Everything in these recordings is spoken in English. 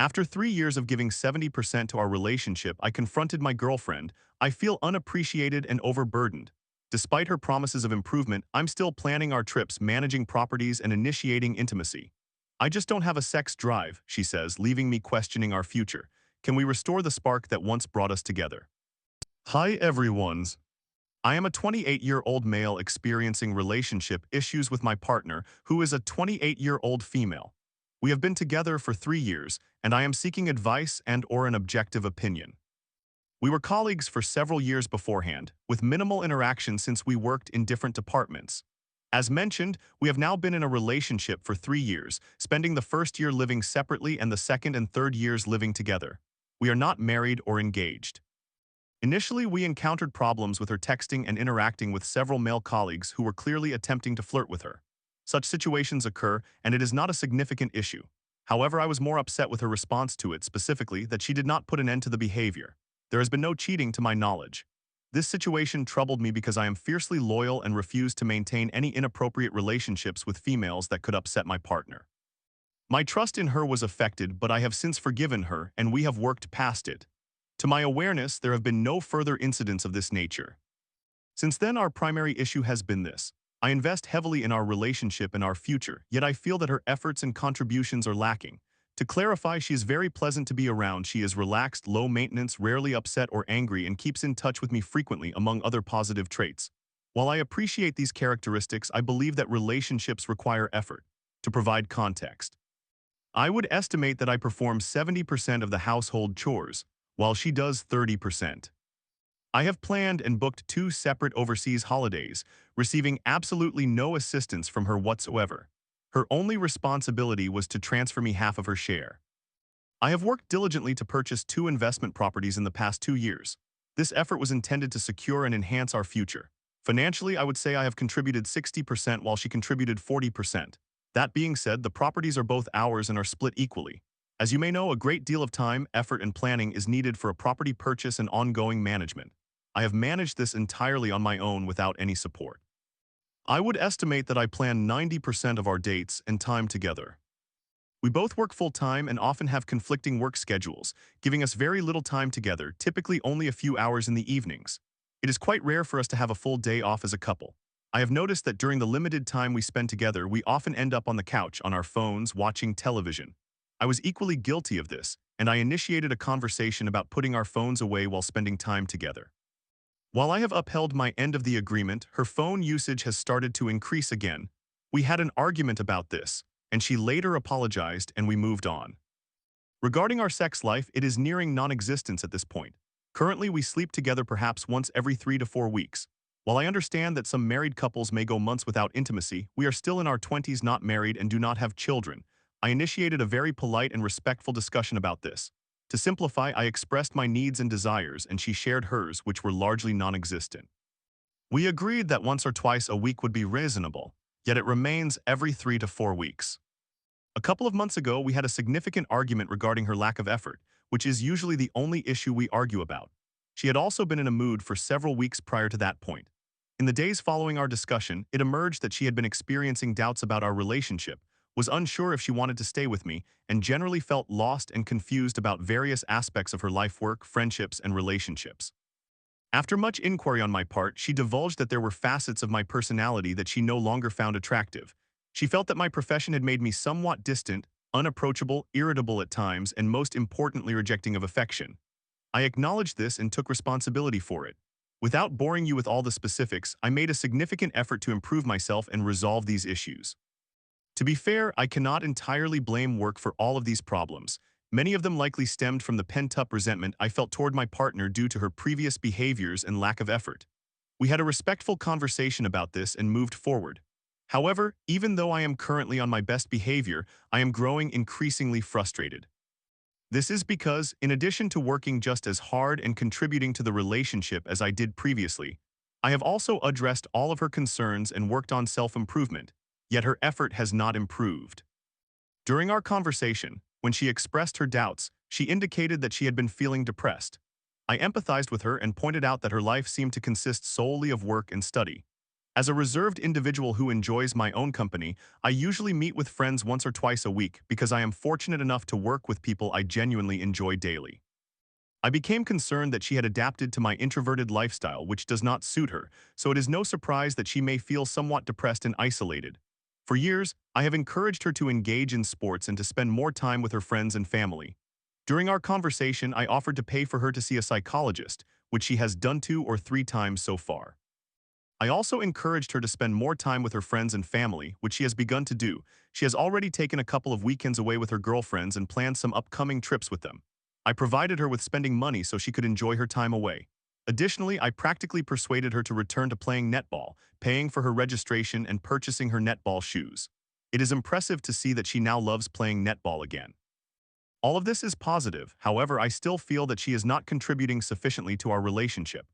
After 3 years of giving 70% to our relationship, I confronted my girlfriend. I feel unappreciated and overburdened. Despite her promises of improvement, I'm still planning our trips, managing properties, and initiating intimacy. I just don't have a sex drive, she says, leaving me questioning our future. Can we restore the spark that once brought us together? Hi, everyone's. I am a 28-year-old male experiencing relationship issues with my partner, who is a 28-year-old female. We have been together for 3 years, and I am seeking advice and/or an objective opinion. We were colleagues for several years beforehand, with minimal interaction since we worked in different departments. As mentioned, we have now been in a relationship for 3 years, spending the first year living separately and the second and third years living together. We are not married or engaged. Initially, we encountered problems with her texting and interacting with several male colleagues who were clearly attempting to flirt with her. Such situations occur, and it is not a significant issue. However, I was more upset with her response to it, specifically that she did not put an end to the behavior. There has been no cheating to my knowledge. This situation troubled me because I am fiercely loyal and refuse to maintain any inappropriate relationships with females that could upset my partner. My trust in her was affected, but I have since forgiven her, and we have worked past it. To my awareness, there have been no further incidents of this nature. Since then, our primary issue has been this. I invest heavily in our relationship and our future, yet I feel that her efforts and contributions are lacking. To clarify, she is very pleasant to be around. She is relaxed, low maintenance, rarely upset or angry, and keeps in touch with me frequently, among other positive traits. While I appreciate these characteristics, I believe that relationships require effort. To provide context, I would estimate that I perform 70% of the household chores, while she does 30%. I have planned and booked 2 separate overseas holidays, receiving absolutely no assistance from her whatsoever. Her only responsibility was to transfer me half of her share. I have worked diligently to purchase 2 investment properties in the past 2 years. This effort was intended to secure and enhance our future. Financially, I would say I have contributed 60% while she contributed 40%. That being said, the properties are both ours and are split equally. As you may know, a great deal of time, effort, and planning is needed for a property purchase and ongoing management. I have managed this entirely on my own without any support. I would estimate that I plan 90% of our dates and time together. We both work full-time and often have conflicting work schedules, giving us very little time together, typically only a few hours in the evenings. It is quite rare for us to have a full day off as a couple. I have noticed that during the limited time we spend together, we often end up on the couch, on our phones, watching television. I was equally guilty of this, and I initiated a conversation about putting our phones away while spending time together. While I have upheld my end of the agreement, her phone usage has started to increase again. We had an argument about this, and she later apologized and we moved on. Regarding our sex life, it is nearing non-existence at this point. Currently, we sleep together perhaps once every 3 to 4 weeks. While I understand that some married couples may go months without intimacy, we are still in our 20s, not married, and do not have children. I initiated a very polite and respectful discussion about this. To simplify, I expressed my needs and desires, and she shared hers, which were largely non-existent. We agreed that once or twice a week would be reasonable, yet it remains every 3 to 4 weeks. A couple of months ago, we had a significant argument regarding her lack of effort, which is usually the only issue we argue about. She had also been in a mood for several weeks prior to that point. In the days following our discussion, it emerged that she had been experiencing doubts about our relationship, was unsure if she wanted to stay with me, and generally felt lost and confused about various aspects of her life, work, friendships, and relationships. After much inquiry on my part, she divulged that there were facets of my personality that she no longer found attractive. She felt that my profession had made me somewhat distant, unapproachable, irritable at times, and most importantly, rejecting of affection. I acknowledged this and took responsibility for it. Without boring you with all the specifics, I made a significant effort to improve myself and resolve these issues. To be fair, I cannot entirely blame work for all of these problems. Many of them likely stemmed from the pent-up resentment I felt toward my partner due to her previous behaviors and lack of effort. We had a respectful conversation about this and moved forward. However, even though I am currently on my best behavior, I am growing increasingly frustrated. This is because, in addition to working just as hard and contributing to the relationship as I did previously, I have also addressed all of her concerns and worked on self-improvement, yet her effort has not improved. During our conversation, when she expressed her doubts, she indicated that she had been feeling depressed. I empathized with her and pointed out that her life seemed to consist solely of work and study. As a reserved individual who enjoys my own company, I usually meet with friends once or twice a week because I am fortunate enough to work with people I genuinely enjoy daily. I became concerned that she had adapted to my introverted lifestyle, which does not suit her, so it is no surprise that she may feel somewhat depressed and isolated. For years, I have encouraged her to engage in sports and to spend more time with her friends and family. During our conversation, I offered to pay for her to see a psychologist, which she has done 2 or 3 times so far. I also encouraged her to spend more time with her friends and family, which she has begun to do. She has already taken a couple of weekends away with her girlfriends and planned some upcoming trips with them. I provided her with spending money so she could enjoy her time away. Additionally, I practically persuaded her to return to playing netball, paying for her registration and purchasing her netball shoes. It is impressive to see that she now loves playing netball again. All of this is positive, however, I still feel that she is not contributing sufficiently to our relationship.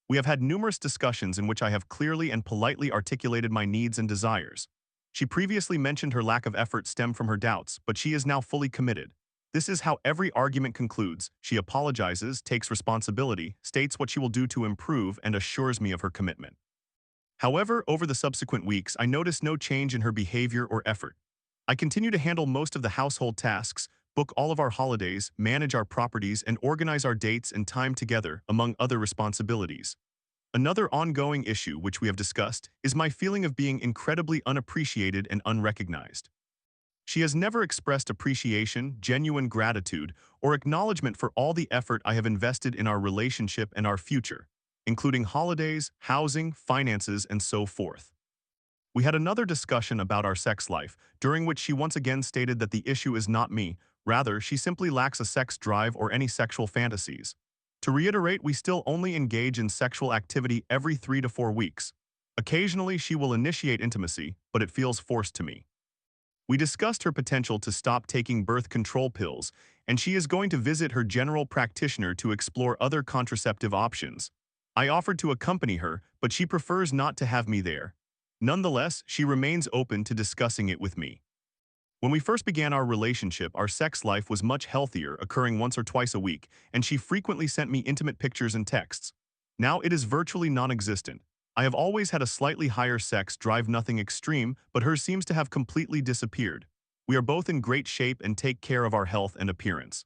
We have had numerous discussions in which I have clearly and politely articulated my needs and desires. She previously mentioned her lack of effort stemmed from her doubts, but she is now fully committed. This is how every argument concludes. She apologizes, takes responsibility, states what she will do to improve, and assures me of her commitment. However, over the subsequent weeks, I noticed no change in her behavior or effort. I continue to handle most of the household tasks, book all of our holidays, manage our properties, and organize our dates and time together, among other responsibilities. Another ongoing issue which we have discussed is my feeling of being incredibly unappreciated and unrecognized. She has never expressed appreciation, genuine gratitude, or acknowledgement for all the effort I have invested in our relationship and our future, including holidays, housing, finances, and so forth. We had another discussion about our sex life, during which she once again stated that the issue is not me, rather, she simply lacks a sex drive or any sexual fantasies. To reiterate, we still only engage in sexual activity every 3 to 4 weeks. Occasionally, she will initiate intimacy, but it feels forced to me. We discussed her potential to stop taking birth control pills, and she is going to visit her general practitioner to explore other contraceptive options. I offered to accompany her, but she prefers not to have me there. Nonetheless, she remains open to discussing it with me. When we first began our relationship, our sex life was much healthier, occurring once or twice a week, and she frequently sent me intimate pictures and texts. Now it is virtually non-existent. I have always had a slightly higher sex drive, nothing extreme, but hers seems to have completely disappeared. We are both in great shape and take care of our health and appearance.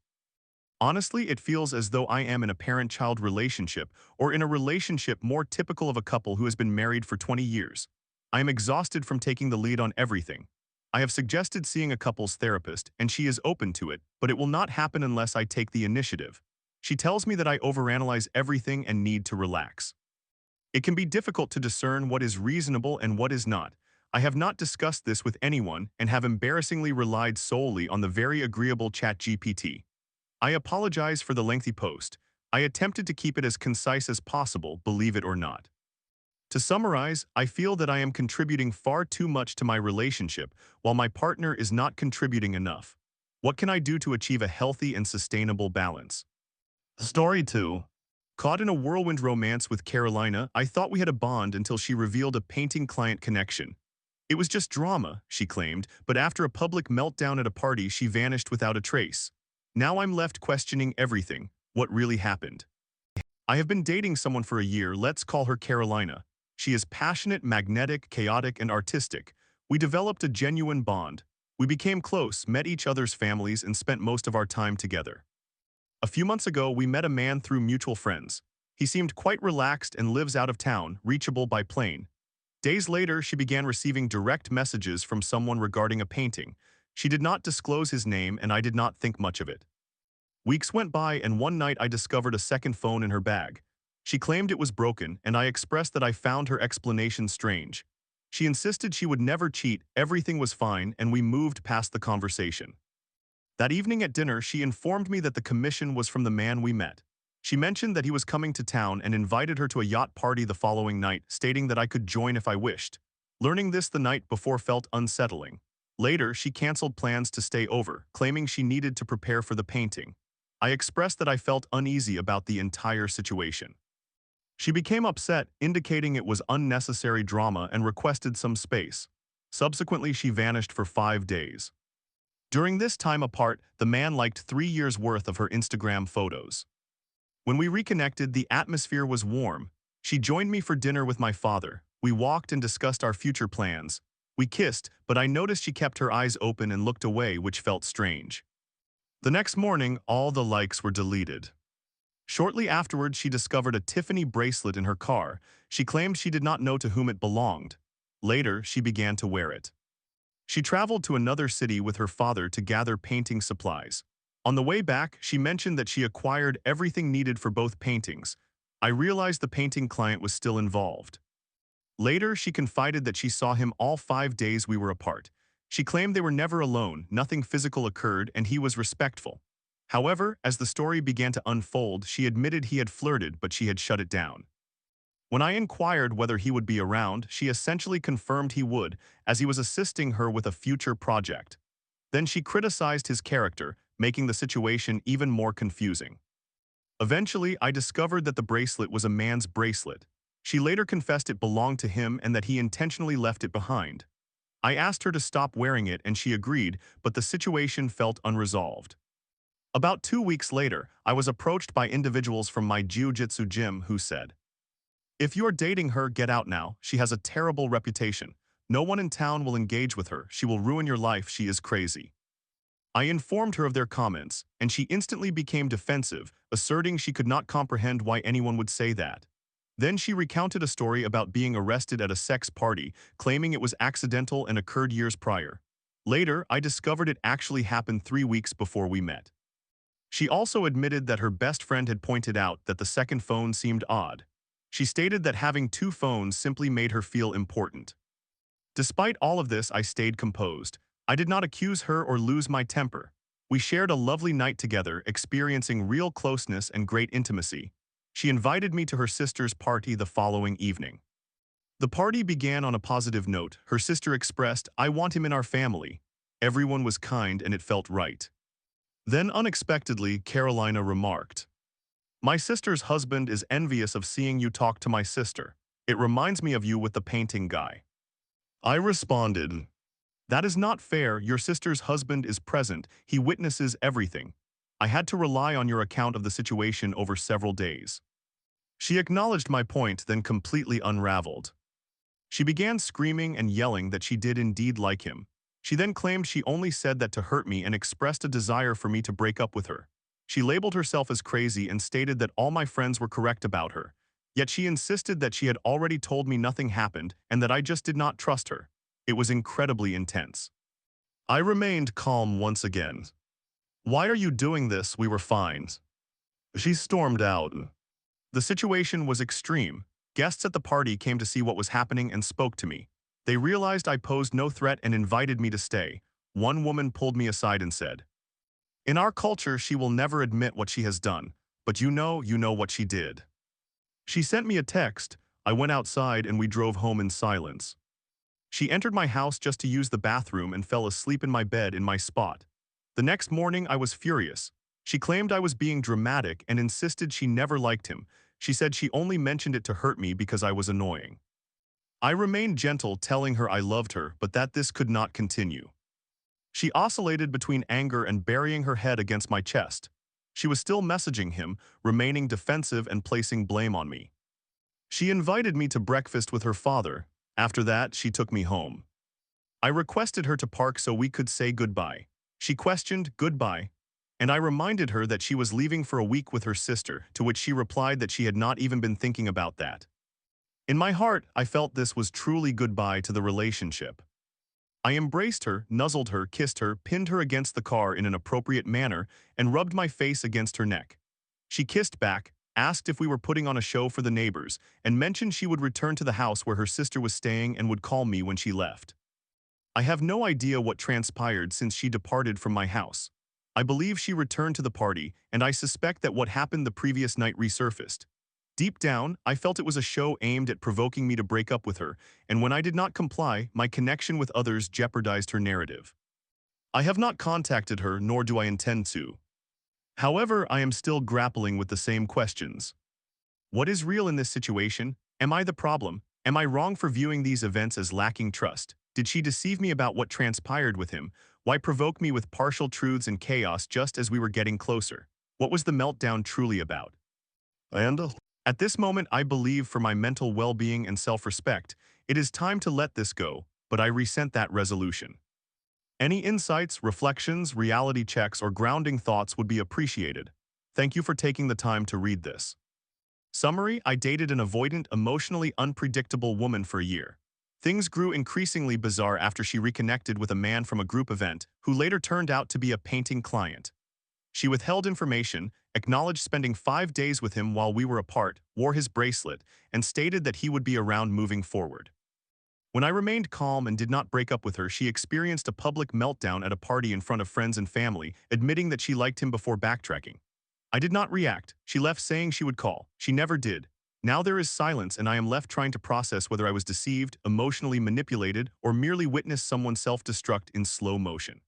Honestly, it feels as though I am in a parent-child relationship or in a relationship more typical of a couple who has been married for 20 years. I am exhausted from taking the lead on everything. I have suggested seeing a couples therapist, and she is open to it, but it will not happen unless I take the initiative. She tells me that I overanalyze everything and need to relax. It can be difficult to discern what is reasonable and what is not. I have not discussed this with anyone and have embarrassingly relied solely on the very agreeable ChatGPT. I apologize for the lengthy post. I attempted to keep it as concise as possible, believe it or not. To summarize, I feel that I am contributing far too much to my relationship, while my partner is not contributing enough. What can I do to achieve a healthy and sustainable balance? Story 2. Caught in a whirlwind romance with Carolina, I thought we had a bond until she revealed a painting-client connection. It was just drama, she claimed, but after a public meltdown at a party, she vanished without a trace. Now I'm left questioning everything. What really happened? I have been dating someone for a year, let's call her Carolina. She is passionate, magnetic, chaotic, and artistic. We developed a genuine bond. We became close, met each other's families, and spent most of our time together. A few months ago, we met a man through mutual friends. He seemed quite relaxed and lives out of town, reachable by plane. Days later, she began receiving direct messages from someone regarding a painting. She did not disclose his name, and I did not think much of it. Weeks went by, and one night I discovered a second phone in her bag. She claimed it was broken, and I expressed that I found her explanation strange. She insisted she would never cheat, everything was fine, and we moved past the conversation. That evening at dinner, she informed me that the commission was from the man we met. She mentioned that he was coming to town and invited her to a yacht party the following night, stating that I could join if I wished. Learning this the night before felt unsettling. Later, she canceled plans to stay over, claiming she needed to prepare for the painting. I expressed that I felt uneasy about the entire situation. She became upset, indicating it was unnecessary drama and requested some space. Subsequently, she vanished for 5 days. During this time apart, the man liked 3 years' worth of her Instagram photos. When we reconnected, the atmosphere was warm. She joined me for dinner with my father. We walked and discussed our future plans. We kissed, but I noticed she kept her eyes open and looked away, which felt strange. The next morning, all the likes were deleted. Shortly afterwards, she discovered a Tiffany bracelet in her car. She claimed she did not know to whom it belonged. Later, she began to wear it. She traveled to another city with her father to gather painting supplies. On the way back, she mentioned that she acquired everything needed for both paintings. I realized the painting client was still involved. Later, she confided that she saw him all 5 days we were apart. She claimed they were never alone, nothing physical occurred, and he was respectful. However, as the story began to unfold, she admitted he had flirted, but she had shut it down. When I inquired whether he would be around, she essentially confirmed he would, as he was assisting her with a future project. Then she criticized his character, making the situation even more confusing. Eventually, I discovered that the bracelet was a man's bracelet. She later confessed it belonged to him and that he intentionally left it behind. I asked her to stop wearing it and she agreed, but the situation felt unresolved. About 2 weeks later, I was approached by individuals from my jiu-jitsu gym who said, "If you're dating her, get out now. She has a terrible reputation. No one in town will engage with her. She will ruin your life. She is crazy." I informed her of their comments, and she instantly became defensive, asserting she could not comprehend why anyone would say that. Then she recounted a story about being arrested at a sex party, claiming it was accidental and occurred years prior. Later, I discovered it actually happened 3 weeks before we met. She also admitted that her best friend had pointed out that the second phone seemed odd. She stated that having two phones simply made her feel important. Despite all of this, I stayed composed. I did not accuse her or lose my temper. We shared a lovely night together, experiencing real closeness and great intimacy. She invited me to her sister's party the following evening. The party began on a positive note. Her sister expressed, "I want him in our family." Everyone was kind and it felt right. Then unexpectedly, Carolina remarked, "My sister's husband is envious of seeing you talk to my sister. It reminds me of you with the painting guy." I responded, "That is not fair. Your sister's husband is present. He witnesses everything. I had to rely on your account of the situation over several days." She acknowledged my point, then completely unraveled. She began screaming and yelling that she did indeed like him. She then claimed she only said that to hurt me and expressed a desire for me to break up with her. She labeled herself as crazy and stated that all my friends were correct about her. Yet she insisted that she had already told me nothing happened and that I just did not trust her. It was incredibly intense. I remained calm once again. "Why are you doing this? We were fine." She stormed out. The situation was extreme. Guests at the party came to see what was happening and spoke to me. They realized I posed no threat and invited me to stay. One woman pulled me aside and said, "In our culture, she will never admit what she has done, but you know what she did." She sent me a text. I went outside and we drove home in silence. She entered my house just to use the bathroom and fell asleep in my bed in my spot. The next morning, I was furious. She claimed I was being dramatic and insisted she never liked him. She said she only mentioned it to hurt me because I was annoying. I remained gentle, telling her I loved her, but that this could not continue. She oscillated between anger and burying her head against my chest. She was still messaging him, remaining defensive and placing blame on me. She invited me to breakfast with her father. After that, she took me home. I requested her to park so we could say goodbye. She questioned, "Goodbye?" And I reminded her that she was leaving for a week with her sister, to which she replied that she had not even been thinking about that. In my heart, I felt this was truly goodbye to the relationship. I embraced her, nuzzled her, kissed her, pinned her against the car in an appropriate manner, and rubbed my face against her neck. She kissed back, asked if we were putting on a show for the neighbors, and mentioned she would return to the house where her sister was staying and would call me when she left. I have no idea what transpired since she departed from my house. I believe she returned to the party, and I suspect that what happened the previous night resurfaced. Deep down, I felt it was a show aimed at provoking me to break up with her, and when I did not comply, my connection with others jeopardized her narrative. I have not contacted her, nor do I intend to. However, I am still grappling with the same questions. What is real in this situation? Am I the problem? Am I wrong for viewing these events as lacking trust? Did she deceive me about what transpired with him? Why provoke me with partial truths and chaos just as we were getting closer? What was the meltdown truly about? And At this moment, I believe for my mental well-being and self-respect, it is time to let this go, but I resent that resolution. Any insights, reflections, reality checks, or grounding thoughts would be appreciated. Thank you for taking the time to read this. Summary: I dated an avoidant, emotionally unpredictable woman for a year. Things grew increasingly bizarre after she reconnected with a man from a group event who later turned out to be a painting client. She withheld information, acknowledged spending 5 days with him while we were apart, wore his bracelet, and stated that he would be around moving forward. When I remained calm and did not break up with her, she experienced a public meltdown at a party in front of friends and family, admitting that she liked him before backtracking. I did not react. She left saying she would call. She never did. Now there is silence and I am left trying to process whether I was deceived, emotionally manipulated, or merely witnessed someone self-destruct in slow motion.